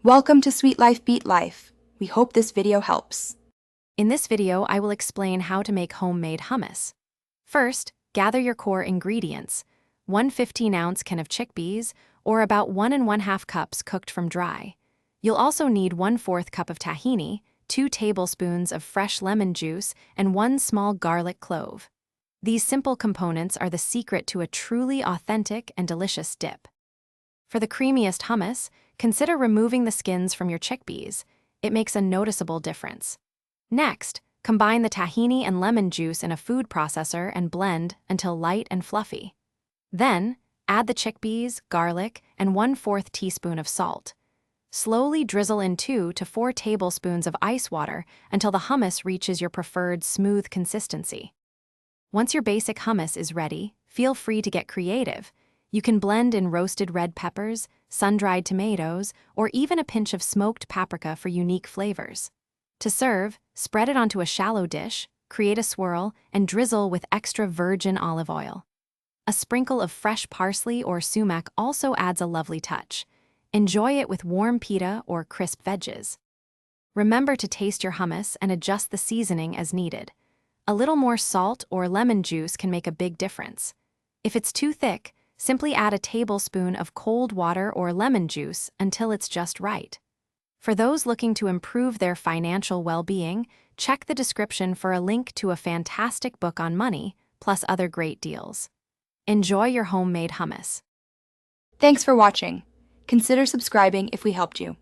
Welcome to Sweet Life Beat Life. We hope this video helps. In this video, I will explain how to make homemade hummus. First, gather your core ingredients: 1 15-ounce can of chickpeas, or about 1 1/2 cups cooked from dry. You'll also need 1/4 cup of tahini, 2 tablespoons of fresh lemon juice, and 1 small garlic clove. These simple components are the secret to a truly authentic and delicious dip. For the creamiest hummus, consider removing the skins from your chickpeas. It makes a noticeable difference. Next, combine the tahini and lemon juice in a food processor and blend until light and fluffy. Then, add the chickpeas, garlic, and 1/4 teaspoon of salt. Slowly drizzle in 2 to 4 tablespoons of ice water until the hummus reaches your preferred smooth consistency. Once your basic hummus is ready, feel free to get creative. You can blend in roasted red peppers, sun-dried tomatoes, or even a pinch of smoked paprika for unique flavors. To serve, spread it onto a shallow dish, create a swirl, and drizzle with extra virgin olive oil. A sprinkle of fresh parsley or sumac also adds a lovely touch. Enjoy it with warm pita or crisp veggies. Remember to taste your hummus and adjust the seasoning as needed. A little more salt or lemon juice can make a big difference. If it's too thick, simply add a tablespoon of cold water or lemon juice until it's just right. For those looking to improve their financial well-being, check the description for a link to a fantastic book on money, plus other great deals. Enjoy your homemade hummus. Thanks for watching. Consider subscribing if we helped you.